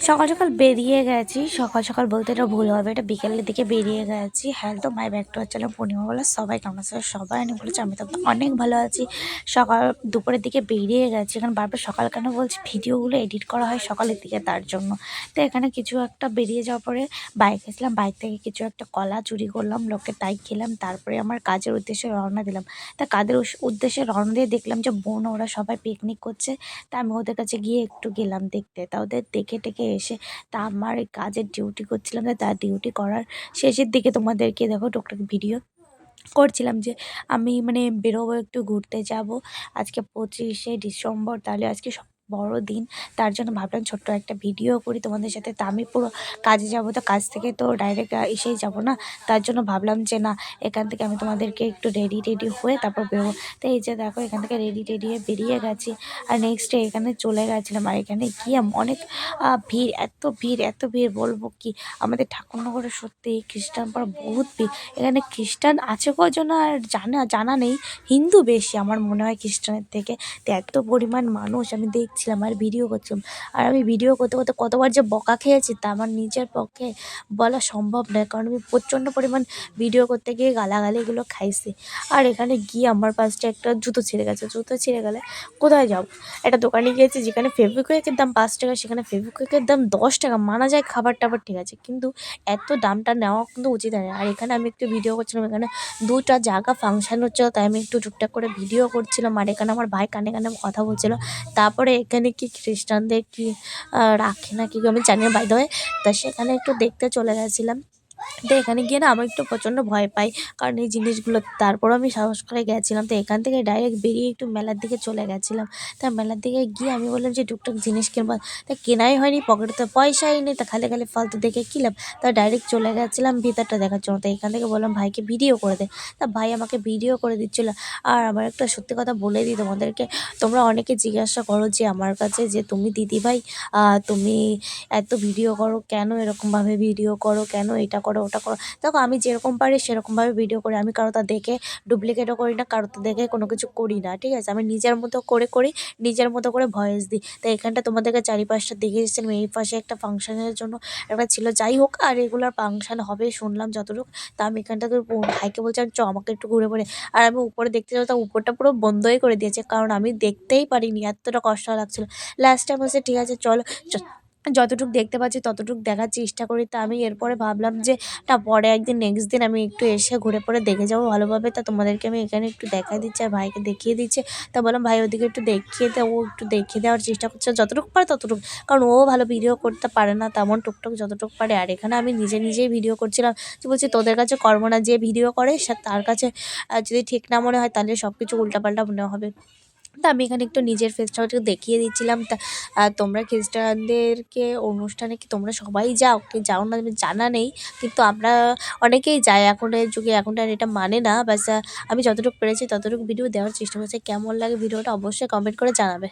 সকাল, সকাল বেরিয়ে গেছি। সকাল, সকাল বলতে এটা ভুল হবে। এটা বিকেলের দিকে বেরিয়ে গেছি। Hello my back to our channel Purnima বলা। সবাই কেমন আছে? সবাই অনেক ভালো আছে। আমি তো অনেক ভালো আছি। দুপুরের দিকে বেরিয়ে গেছি। এখানে বারবার সকাল কেন বলছি? ভিডিওগুলো এডিট করা হয় সকালের দিকে তার জন্য। তো এখানে কিছু একটা বেরিয়ে যাওয়ার পরে বাইক এসলাম। বাইক থেকে কিছু একটা কলা চুরি করলাম। লোকের তাই খেলাম। তারপরে আমার কাজের উদ্দেশ্যে রওনা দিলাম। তা কাজের উদ্দেশ্যে রওনা দিয়ে দেখলাম যে বোন ওরা সবাই পিকনিক করছে। তা আমি ওদের কাছে গিয়ে একটু গেলাম দেখতে। তা ওদের দেখে টেকে এসে তা আমার এই কাজের ডিউটি করছিলাম, তার ডিউটি করার শেষের দিকে তোমাদেরকে দেখো টুকটাক ভিডিও করছিলাম যে আমি মানে বেরোবো, একটু ঘুরতে যাব। আজকে 25শে ডিসেম্বর, তাহলে আজকে বড় দিন। তার জন্য ভাবলাম ছোট্ট একটা ভিডিও করি তোমাদের সাথে। তা আমি পুরো কাজে যাব, তো কাজ থেকে তো ডাইরেক্ট এসেই যাব না। তার জন্য ভাবলাম যে না, এখান থেকে আমি তোমাদেরকে একটু রেডি হয়ে তারপর বেরোবো। তো এই যে দেখো এখান থেকে রেডি হয়ে বেরিয়ে গেছি। আর নেক্সট ডে এখানে চলে গেছিলাম। আর এখানে গিয়ে অনেক ভিড়, এত ভিড় বলবো কি। আমাদের ঠাকুরনগরে সত্যি খ্রিস্টান পাড়া বহুত ভিড়। এখানে খ্রিস্টান আছে কজন আর জানা নেই, হিন্দু বেশি আমার মনে হয় খ্রিস্টানের থেকে। তো এত পরিমাণ মানুষ আমি দেখছিলাম আর ভিডিও করছিলাম। আর আমি ভিডিও করতে করতে কতবার যে বকা খেয়েছি তা আমার নিজের পক্ষে বলা সম্ভব নয়, কারণ আমি প্রচণ্ড পরিমাণ ভিডিও করতে গিয়ে গালাগালিগুলো খাইছি। আর এখানে গিয়ে আমার পাশে একটা জুতো ছিঁড়ে গেছে। জুতো ছিঁড়ে গেলে কোথায় যাব? একটা দোকানে গিয়েছি যেখানে ফেভিকুইকের দাম 5 টাকা, সেখানে ফেভিকুইকের দাম 10 টাকা। মানা যায় খাবার টাবার ঠিক আছে, কিন্তু এত দামটা নেওয়া কিন্তু উচিত হয় না। আর এখানে আমি একটু ভিডিও করছিলাম। এখানে 2টা জায়গা ফাংশান হচ্ছিলো, তাই আমি একটু টুকটাক করে ভিডিও করছিলাম। আর এখানে আমার ভাই কানে কানে কথা বলছিল। তারপরে এখানে কি খ্রিস্টানদের কি রাখে না কি আমি জানি না বাই দ্য ওয়ে। তা সেখানে একটু দেখতে চলে গেছিলাম। তো এখানে গিয়ে না আমি একটু প্রচণ্ড ভয় পাই, কারণ এই জিনিসগুলো। তারপরও আমি সাহস করে গেছিলাম। তো এখান থেকে ডাইরেক্ট বেরিয়ে একটু মেলার দিকে চলে গেছিলাম। তা মেলার দিকে গিয়ে আমি বললাম যে টুকটাক জিনিস কিনবো। তা কেনাই হয়নি, পকেটে তো পয়সাই নেই। তা খালি ফালতু দেখে কিনলাম। তা ডাইরেক্ট চলে গেছিলাম ভিতরটা দেখার জন্য। তো এখান থেকে বললাম ভাইকে ভিডিও করে দে। তা ভাই আমাকে ভিডিও করে দিচ্ছিলো। আর আমার একটা সত্যি কথা বলে দিই তোমাদেরকে, তোমরা অনেকে জিজ্ঞাসা করো যে আমার কাছে যে তুমি দিদিভাই তুমি এত ভিডিও করো কেন, এরকমভাবে ভিডিও করো কেন, এটা করো ওটা করো। দেখো আমি যেরকম পারি সেরকমভাবে ভিডিও করি। আমি কারো তা দেখে ডুপ্লিকেটও করি না, কারো তা দেখে কোনো কিছু করি না, ঠিক আছে? আমি নিজের মতো করে করি, নিজের মতো করে ভয়েস দিই। তো এখানটা তোমাদেরকে চারিপাশটা দেখিয়ে এসেছিলাম। এই পাশে একটা ফাংশানের জন্য একটা ছিল, যাই হোক। আর রেগুলার ফাংশান হবে শুনলাম যতটুকু। তা আমি এখানটাতে ভাইকে বলছিলাম চ আমাকে একটু ঘুরে পড়ে। আর আমি উপরে দেখতে যাবো, তা উপরটা পুরো বন্ধই করে দিয়েছে, কারণ আমি দেখতেই পারিনি, এতটা কষ্ট লাগছিল। লাস্ট টাইম বলছে ঠিক আছে চলো, যতটুকু দেখতে পাচ্ছি ততটুকু দেখার চেষ্টা করি। তা আমি এরপরে ভাবলাম যে পরে একদিন নেক্সট দিন আমি একটু এসে ঘুরে পড়ে দেখে যাবো ভালোভাবে। তা তোমাদেরকে আমি এখানে একটু দেখাই দিচ্ছি আর ভাইকে দেখিয়ে দিচ্ছি। তা বললাম ভাই ওদিকে একটু দেখিয়ে দে। ও একটু দেখিয়ে দেওয়ার চেষ্টা করছে যতটুকু পারে ততটুকু, কারণ ও ভালো ভিডিও করতে পারে না তেমন, টুকটাক যতটুকু পারে। আর এখানে আমি নিজেই ভিডিও করছিলাম। যে বলছি তোদের কাছে করবো না, যে ভিডিও করে সে তার কাছে যদি ঠিক না মনে হয় তাহলে সব কিছু উল্টাপাল্টা মনে হবে। তো আমি এখানে একটু নিজের ফেসটাও একটু দেখিয়ে দিচ্ছিলাম। তা তোমরা খ্রিস্টানদেরকে অনুষ্ঠানে কি তোমরা সবাই যাও কি যাও না আমি জানা নেই, কিন্তু আমরা অনেকেই যাই এখনের যুগে। এখন আর এটা মানে না, বাস আমি যতটুকু পেরেছি ততটুকু ভিডিও দেওয়ার চেষ্টা করছি। কেমন লাগে ভিডিওটা অবশ্যই কমেন্ট করে জানাবে।